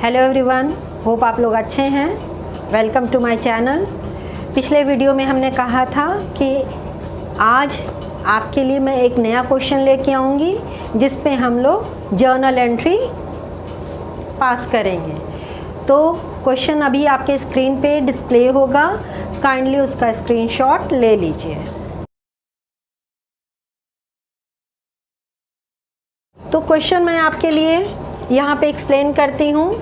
Hello everyone, hope आप लोग अच्छे हैं। Welcome to my channel. पिछले वीडियो में हमने कहा था कि आज आपके लिए मैं एक नया क्वेश्चन लेके आऊँगी जिस पे हम लोग जर्नल एंट्री पास करेंगे। तो क्वेश्चन अभी आपके स्क्रीन पे डिस्प्ले होगा, काइंडली उसका स्क्रीनशॉट ले लीजिए। तो क्वेश्चन मैं आपके लिए यहाँ पे एक्सप्लेन करती हूँ।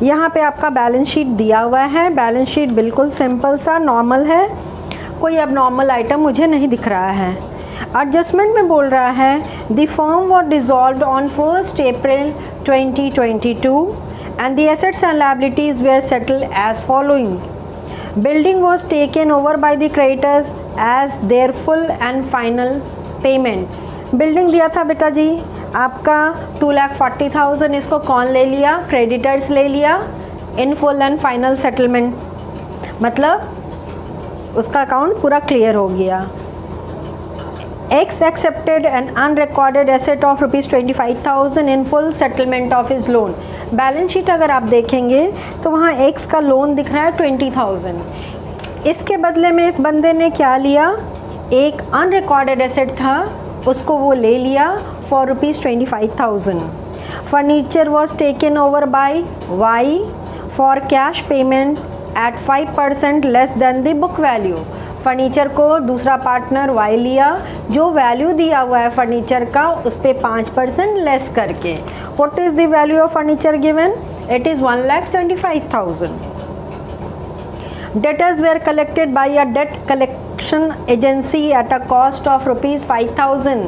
यहाँ पे आपका बैलेंस शीट दिया हुआ है। बैलेंस शीट बिल्कुल सिंपल सा नॉर्मल है, कोई अब नॉर्मल आइटम मुझे नहीं दिख रहा है। एडजस्टमेंट में बोल रहा है the firm was dissolved on 1 April 2022 and the assets and liabilities were settled as following. Building was taken over by the creditors as their full and final payment. Building दिया था बेटा जी आपका 2,40,000, इसको कौन ले लिया? क्रेडिटर्स ले लिया in full and final settlement, मतलब उसका अकाउंट पूरा क्लियर हो गया। X accepted an unrecorded asset of ₹25,000 in full settlement of his loan. Balance sheet अगर आप देखेंगे तो वहाँ एक्स का लोन दिख रहा है 20,000। इसके बदले में इस बंदे ने क्या लिया? एक अनरिकॉर्डेड एसेट था, उसको वो ले लिया for ₹25,000। Furniture was taken over by Y for cash payment at 5% less than the book value. Furniture को दूसरा पार्टनर वाई लिया, जो वैल्यू दिया हुआ है फर्नीचर का उस पर 5% लेस करके। What is the value of furniture given? It is 1,75,000। Debtors were collected by a debt collection agency at a cost of ₹5,000।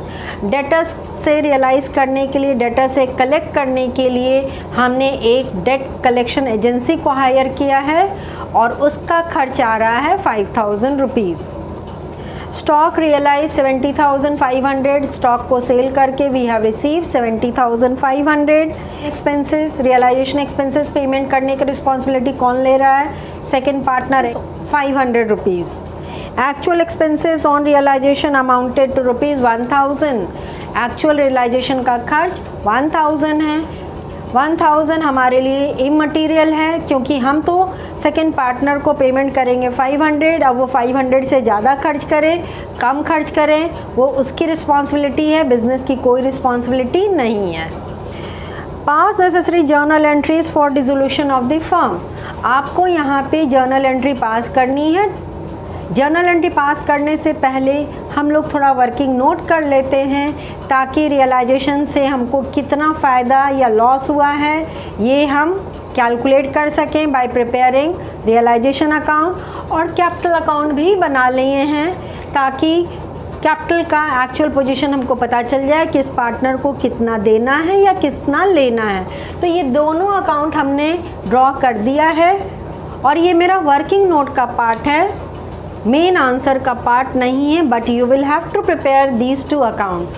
Debtors से रियलाइज़ करने के लिए, डेटर से कलेक्ट करने के लिए हमने एक डेट कलेक्शन एजेंसी को हायर किया है और उसका खर्च आ रहा है ₹5,000। Stock realise 70,500। स्टॉक को सेल करके we have receive 70,500। Expenses, realisation expenses payment करने की रिस्पॉन्सिबिलिटी कौन ले रहा है? सेकेंड पार्टनर है, ₹500। Actual expenses on realisation amounted to ₹1,000। Actual realisation का खर्च 1,000 है। 1,000 हमारे लिए इमटेरियल है क्योंकि हम तो सेकेंड पार्टनर को पेमेंट करेंगे 500। अब वो 500 से ज़्यादा खर्च करे, कम खर्च करें, वो उसकी रिस्पॉन्सिबिलिटी है, बिजनेस की कोई रिस्पॉन्सिबिलिटी नहीं है। पास necessary journal entries for dissolution of the firm. आपको यहाँ पे जर्नल एंट्री पास करनी है। जर्नल एंट्री पास करने से पहले हम लोग थोड़ा वर्किंग नोट कर लेते हैं ताकि रियलाइजेशन से हमको कितना फ़ायदा या लॉस हुआ है ये हम कैलकुलेट कर सकें बाय प्रिपेयरिंग रियलाइजेशन अकाउंट। और कैपिटल अकाउंट भी बना लिए हैं ताकि कैपिटल का एक्चुअल पोजीशन हमको पता चल जाए, किस पार्टनर को कितना देना है या कितना लेना है। तो ये दोनों अकाउंट हमने ड्रॉ कर दिया है और ये मेरा वर्किंग नोट का पार्ट है, मेन आंसर का पार्ट नहीं है, but you will have to prepare these 2 accounts.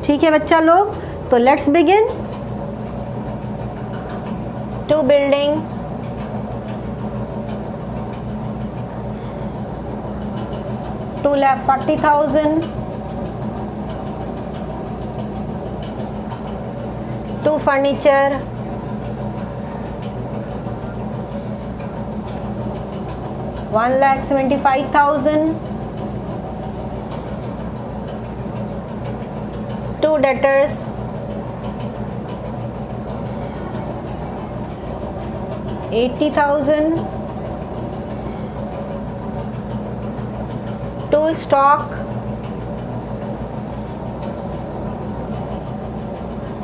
ठीक है बच्चा लोग, तो let's begin. To building, $2,40,000। To furniture, $1,75,000। To debtors, $80,000। To stock,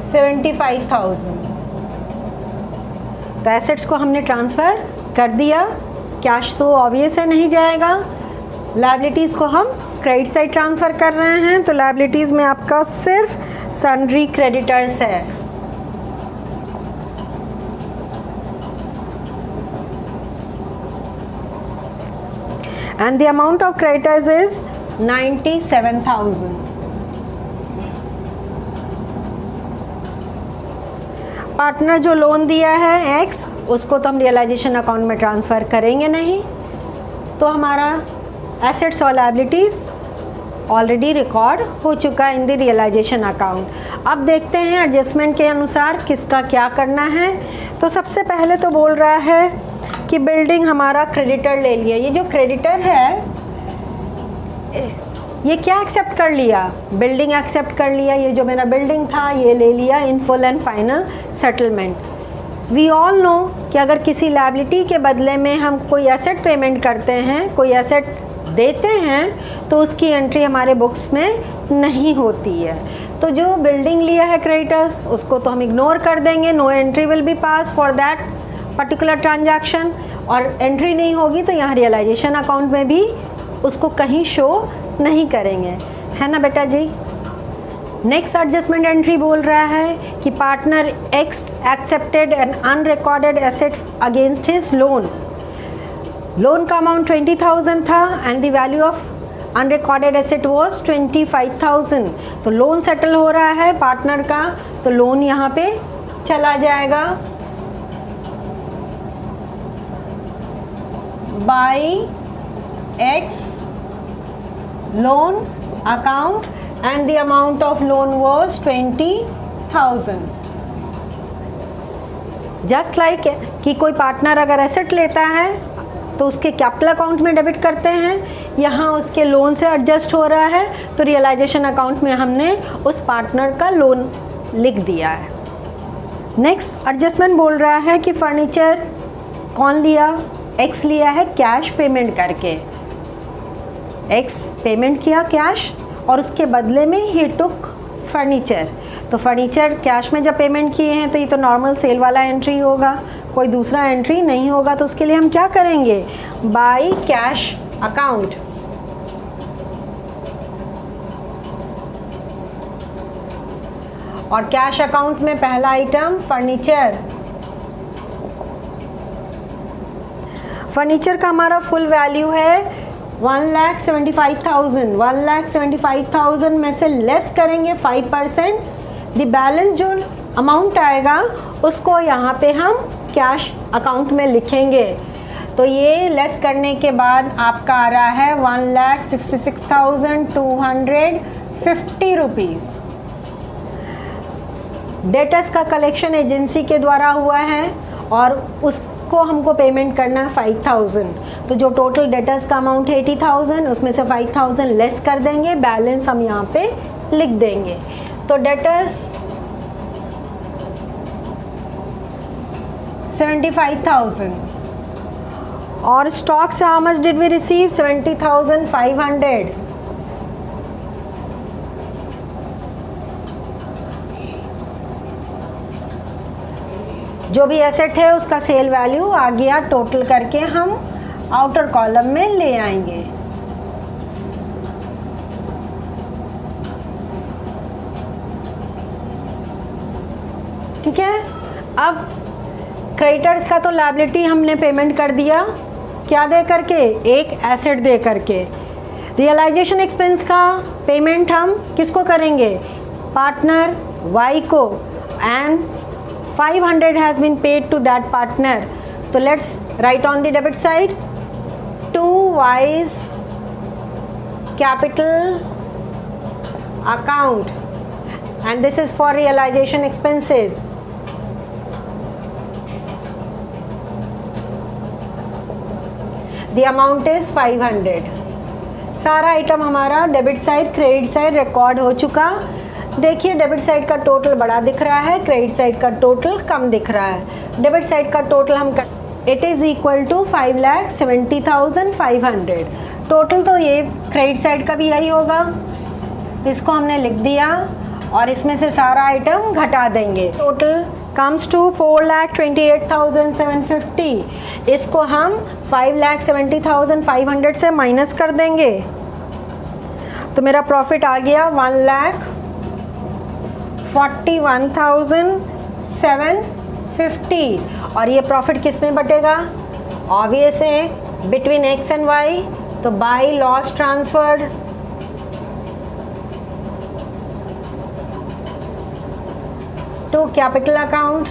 $75,000। तो एसेट्स को हमने ट्रांसफ़र कर दिया। कैश तो ऑब्वियस है नहीं जाएगा। लायबिलिटीज़ को हम क्रेडिट साइड ट्रांसफ़र कर रहे हैं, तो लायबिलिटीज़ में आपका सिर्फ सन्ड्री क्रेडिटर्स है। And the amount of creditors is 97,000। Partner जो लोन दिया है एक्स, उसको तो हम रियलाइजेशन अकाउंट में ट्रांसफ़र करेंगे नहीं, तो हमारा एसेट्स और लायबिलिटीज़ ऑलरेडी रिकॉर्ड हो चुका है इन द रियलाइजेशन अकाउंट। अब देखते हैं एडजस्टमेंट के अनुसार किसका क्या करना है। तो सबसे पहले तो बोल रहा है कि बिल्डिंग हमारा क्रेडिटर ले लिया। ये जो क्रेडिटर है ये क्या एक्सेप्ट कर लिया, बिल्डिंग एक्सेप्ट कर लिया। ये जो मेरा बिल्डिंग था ये ले लिया in full and final settlement. We all know कि अगर किसी लायबिलिटी के बदले में हम कोई एसेट पेमेंट करते हैं, कोई एसेट देते हैं, तो उसकी एंट्री हमारे बुक्स में नहीं होती है। तो जो बिल्डिंग लिया है क्रेडिटर्स उसको तो हम इग्नोर कर देंगे, no entry will be pass for that particular transaction. और एंट्री नहीं होगी तो यहाँ रियलाइजेशन अकाउंट में भी उसको कहीं शो नहीं करेंगे, है ना बेटा जी। नेक्स्ट एडजस्टमेंट एंट्री बोल रहा है कि partner X accepted an unrecorded asset against his loan. Loan का अमाउंट 20,000 था and the value of unrecorded asset was 25,000। तो लोन सेटल हो रहा है पार्टनर का, तो लोन यहाँ पे चला जाएगा by X loan account and the amount of loan was 20,000। Just like कि कोई पार्टनर अगर एसेट लेता है तो उसके कैपिटल अकाउंट में डेबिट करते हैं, यहाँ उसके लोन से एडजस्ट हो रहा है तो रियलाइजेशन अकाउंट में हमने उस पार्टनर का लोन लिख दिया है। नेक्स्ट एडजस्टमेंट बोल रहा है कि फर्नीचर कौन लिया, एक्स लिया है कैश पेमेंट करके। एक्स पेमेंट किया कैश और उसके बदले में ही टुक फर्नीचर। तो फर्नीचर कैश में जब पेमेंट किए हैं तो ये तो नॉर्मल सेल वाला एंट्री होगा, कोई दूसरा एंट्री नहीं होगा। तो उसके लिए हम क्या करेंगे, बाय कैश अकाउंट। और कैश अकाउंट में पहला आइटम फर्नीचर। फर्नीचर का हमारा फुल वैल्यू है 1,75,000। 1,75,000 में से लेस करेंगे 5%, द बैलेंस जो अमाउंट आएगा उसको यहाँ पे हम कैश अकाउंट में लिखेंगे। तो ये लेस करने के बाद आपका आ रहा है 1,66,250 रुपीज़। डेटर्स का कलेक्शन एजेंसी के द्वारा हुआ है और उसको हमको पेमेंट करना है 5,000। तो जो टोटल डेटर्स का अमाउंट है 80,000, उसमें से 5,000 लेस कर देंगे, बैलेंस हम यहाँ पे लिख देंगे। तो डेटर्स 75,000 और स्टॉक से how much did we receive 70,500। जो भी एसेट है उसका सेल वैल्यू आ गया, टोटल करके हम आउटर कॉलम में ले आएंगे। ठीक है। अब क्रेडिटर्स का तो लायबिलिटी हमने पेमेंट कर दिया, क्या दे करके, एक एसेट दे करके। रियलाइजेशन एक्सपेंस का पेमेंट हम किसको करेंगे, पार्टनर वाई को, and 500 has been paid to that partner. So let's write on the debit side 2Y's capital account, and this is for realization expenses. The amount is 500। सारा item हमारा debit side credit side record हो चुका। देखिए debit side का total बड़ा दिख रहा है, क्रेडिट साइड का टोटल कम दिख रहा है। डेबिट साइड का टोटल हम it is equal to 5,70,500। Total तो ये क्रेडिट साइड का भी यही होगा, तो इसको हमने लिख दिया और इसमें से सारा आइटम घटा देंगे। Total comes to 4,28,750। इसको हम 5,70,500 से माइनस कर देंगे तो मेरा प्रॉफिट आ गया 1,41,750। और ये प्रॉफिट किस में बटेगा, ऑब्वियस है बिटवीन एक्स एंड वाई, तो by loss transferred. To capital account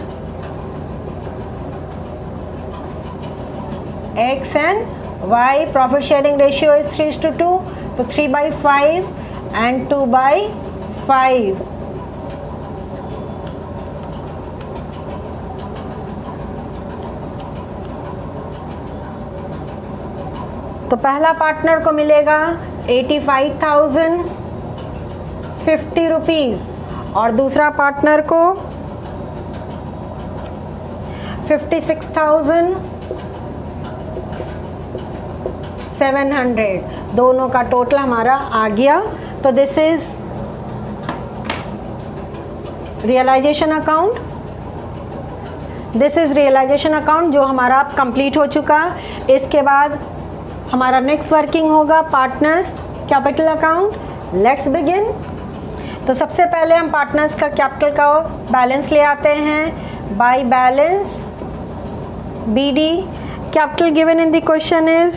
X and Y, profit sharing ratio is 3:2, तो 3/5 and 2/5. तो पहला पार्टनर को मिलेगा 85,050 रुपीज़ और दूसरा पार्टनर को 56,700. दोनों का टोटल हमारा आ गया. तो this is realisation account. This is realisation account जो हमारा कंप्लीट हो चुका. इसके बाद हमारा नेक्स्ट वर्किंग होगा partners capital account. Let's begin. तो सबसे पहले हम पार्टनर्स का कैपिटल का बैलेंस ले आते हैं. By balance BD. Capital given in the question is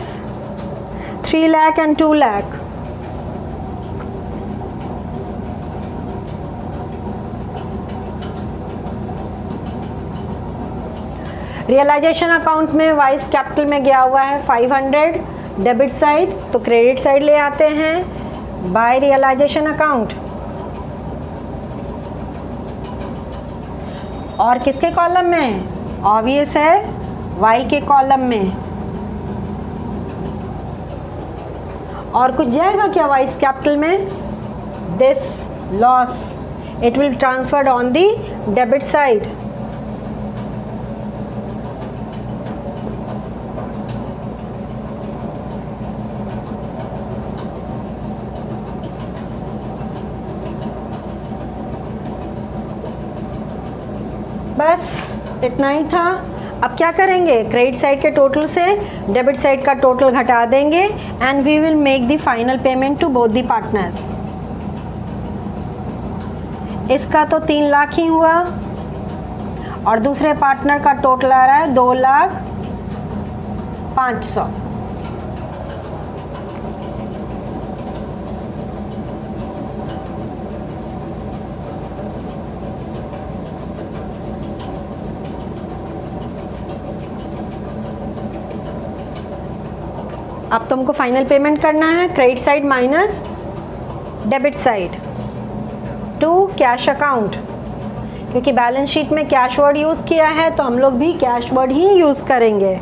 3 lakh and 2 lakh. Realisation account में वाइस कैपिटल में गया हुआ है 500 डेबिट साइड. तो क्रेडिट साइड ले आते हैं बाय रियलाइजेशन अकाउंट. और किसके कॉलम में? ऑब्वियस है वाई के कॉलम में. और कुछ जाएगा क्या वाइस कैपिटल में? This loss it will transferred on the debit side. बस इतना ही था. अब क्या करेंगे? क्रेडिट साइड के टोटल से डेबिट साइड का टोटल घटा देंगे and we will make the final payment to both the partners. इसका तो 3 लाख ही हुआ और दूसरे पार्टनर का टोटल आ रहा है 2,05,000. अब तुमको फाइनल पेमेंट करना है credit side minus debit side to cash account. क्योंकि बैलेंस शीट में कैश वर्ड यूज़ किया है तो हम लोग भी कैश वर्ड ही यूज़ करेंगे.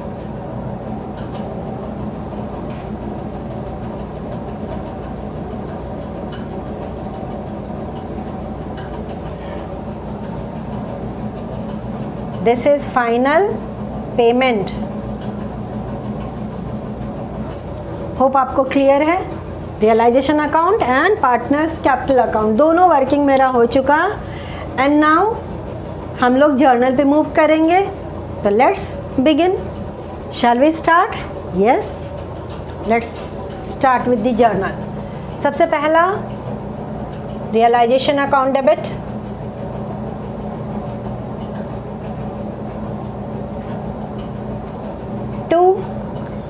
This is final payment. Hope आपको क्लियर है. Realisation account and partners capital account दोनों वर्किंग मेरा हो चुका. एंड नाउ हम लोग जर्नल पे मूव करेंगे. तो let's begin. Shall we start? Yes, let's start with the journal. सबसे पहला रियलाइजेशन अकाउंट डेबिट.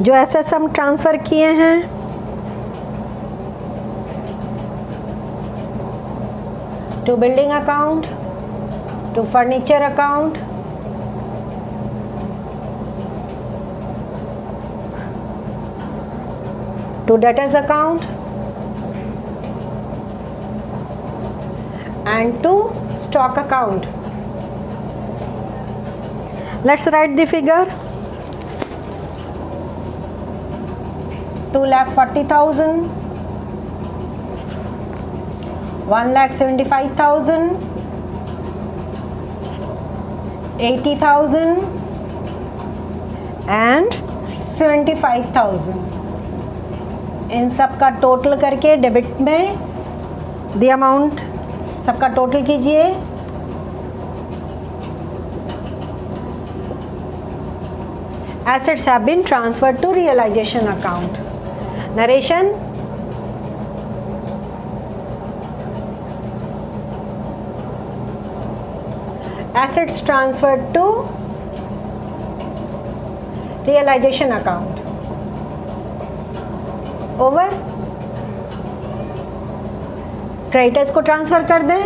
जो एसेट्स हम ट्रांसफ़र किए हैं to building account, to furniture account, to debtors account and to stock account. Let's write the figure. 2,40,000, 1,75,000, 80,000 and 75,000. इन सब का total करके debit में द अमाउंट सबका टोटल कीजिए. Assets have been transferred to realization account. Narration. Assets transferred to realization account. Over. Creditors को transfer कर दें,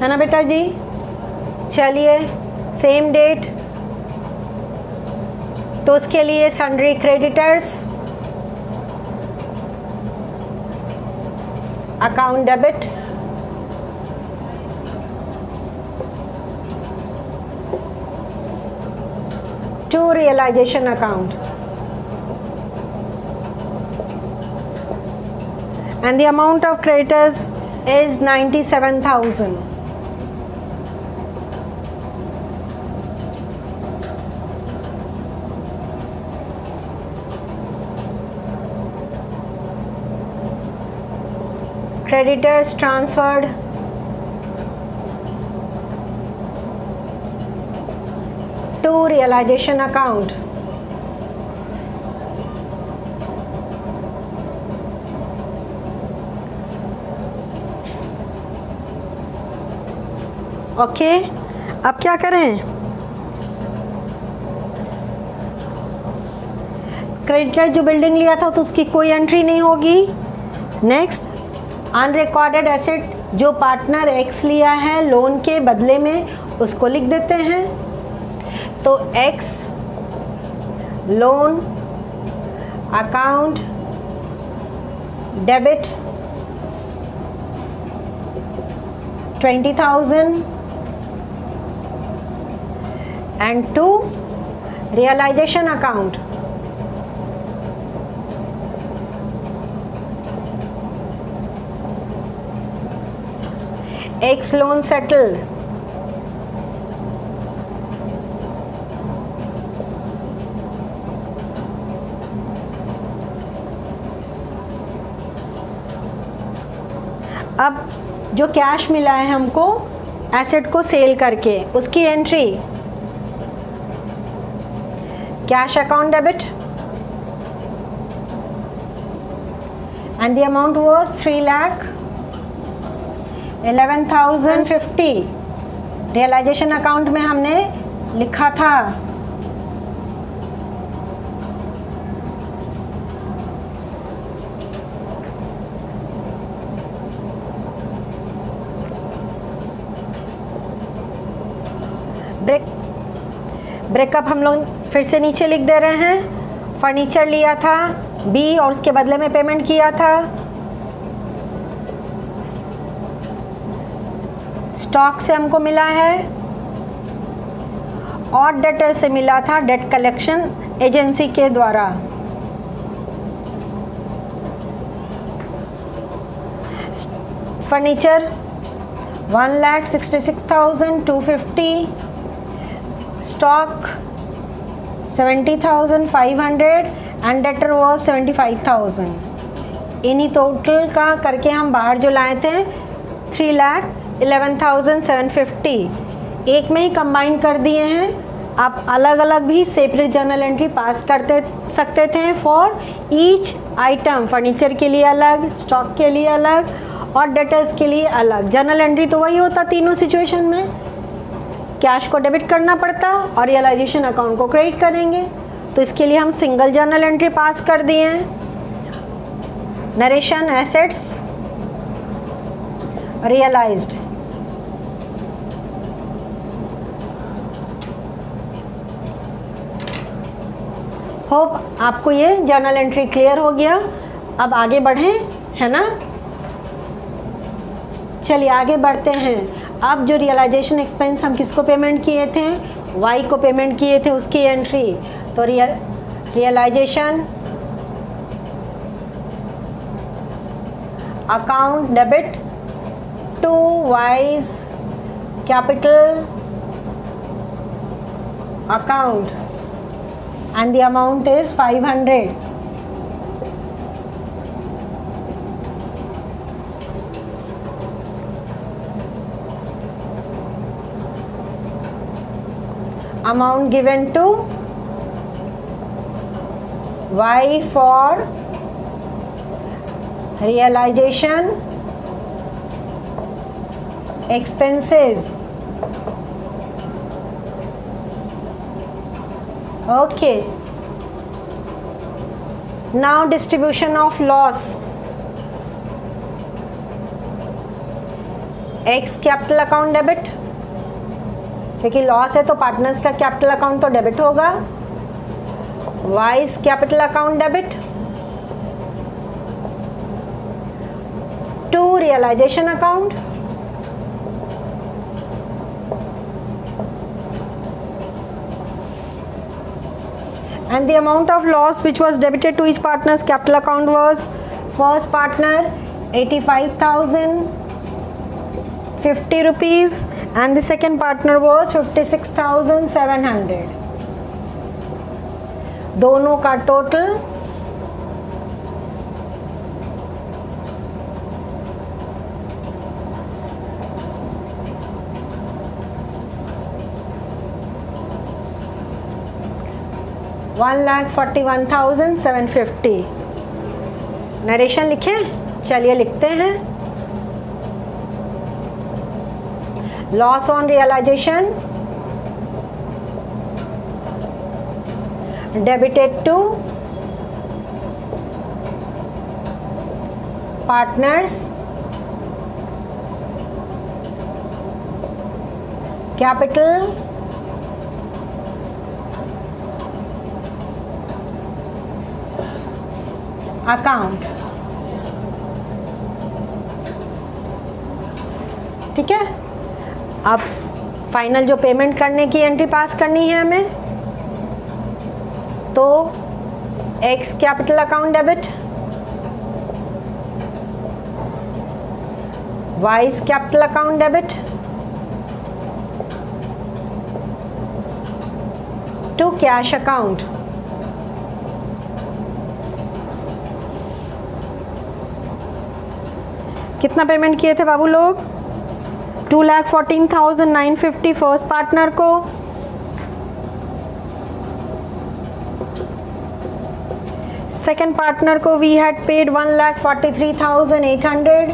है ना बेटा जी. चलिए सेम डेट, तो उसके लिए sundry creditors account debit, to realization account, and the amount of creditors is 97,000. Creditors transferred to realization account. Okay, अब क्या करें? क्रेडिटर जो बिल्डिंग लिया था तो उसकी कोई एंट्री नहीं होगी। नेक्स्ट, अनरिकॉर्डेड एसेट जो पार्टनर एक्स लिया है लोन के बदले में, उसको लिख देते हैं। तो x loan account debit 20,000 and to realization account X loan settled अब जो कैश मिला है हमको एसेट को सेल करके, उसकी entry cash account debit and the amount was 3,11,050। Realisation account में हमने लिखा था ब्रेकअप हम लोग फिर से नीचे लिख दे रहे हैं। फर्नीचर लिया था बी और उसके बदले में पेमेंट किया था। स्टॉक से हमको मिला है और डेटर से मिला था डेट कलेक्शन एजेंसी के द्वारा। Furniture 1,66,250, stock 70,500 and debtor was 75,000। इन्हीं टोटल का करके हम बाहर जो लाए थे 3,11,750 एक में ही कंबाइन कर दिए हैं। आप अलग अलग भी सेपरेट जर्नल एंट्री पास करते सकते थे फॉर ईच आइटम। फर्नीचर के लिए अलग, स्टॉक के लिए अलग और डेटर्स के लिए अलग। जर्नल एंट्री तो वही होता तीनों सिचुएशन में, कैश को डेबिट करना पड़ता और रियलाइजेशन अकाउंट को क्रेडिट करेंगे। तो इसके लिए हम सिंगल जर्नल एंट्री पास कर दिए हैं। Narration assets realised. होप आपको ये जर्नल एंट्री क्लियर हो गया। अब आगे बढ़ें, है ना? चलिए आगे बढ़ते हैं। अब जो रियलाइजेशन एक्सपेंस हम किसको पेमेंट किए थे, वाई को पेमेंट किए थे, उसकी एंट्री। तो realisation account debit to Y's capital account and the amount is 500। Amount given to Y for realization expenses। Okay, now distribution of loss। X capital account debit, क्योंकि लॉस है तो पार्टनर्स का कैपिटल अकाउंट तो debit होगा। Y's capital account debit to realization account. And the amount of loss which was debited to each partner's capital account was: first partner 85,050 rupees and the second partner was 56,700. दोनों का total 1,41,750. Narration लिखें? चलिए लिखते हैं. Loss on realisation debited to partners capital account. ठीक है. अब final जो पेमेंट करने की एंट्री पास करनी है हमें, तो X capital account debit, Y's capital account debit to cash account. कितना पेमेंट किए थे बाबू लोग? 2,14,950 फर्स्ट पार्टनर को, सेकेंड पार्टनर को we had paid 1,43,800.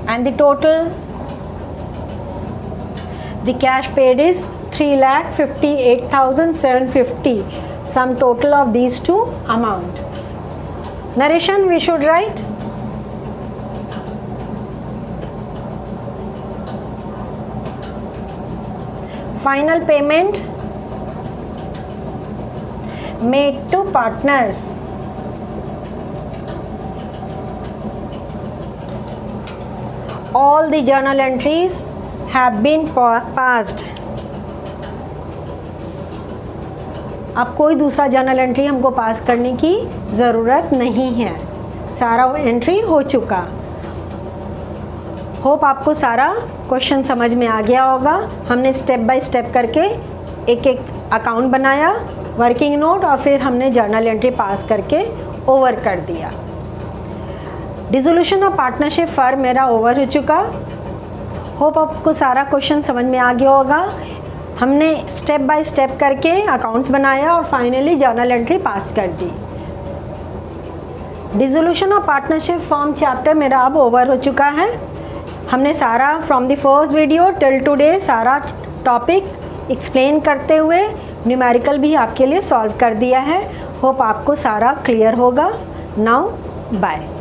and the total, the cash paid is 3,58,750. Sum total of these two amount. Narration we should write. Final payment made to partners. All the journal entries have been passed. अब कोई दूसरा journal entry हमको पास करने की ज़रूरत नहीं है, सारा एंट्री हो चुका. होप आपको सारा क्वेश्चन समझ में आ गया होगा. हमने स्टेप बाय स्टेप करके एक एक अकाउंट बनाया, वर्किंग नोट, और फिर हमने जर्नल एंट्री पास करके ओवर कर दिया. डिसोल्यूशन ऑफ पार्टनरशिप फर्म मेरा ओवर हो चुका. होप आपको सारा क्वेश्चन समझ में आ गया होगा. हमने स्टेप बाय स्टेप करके अकाउंट्स बनाया और फाइनली जर्नल एंट्री पास कर दी. Dissolution of partnership form chapter मेरा अब ओवर हो चुका है. हमने सारा from the first video till today सारा टॉपिक एक्सप्लेन करते हुए न्यूमेरिकल भी आपके लिए सॉल्व कर दिया है. होप आपको सारा क्लियर होगा. Now bye.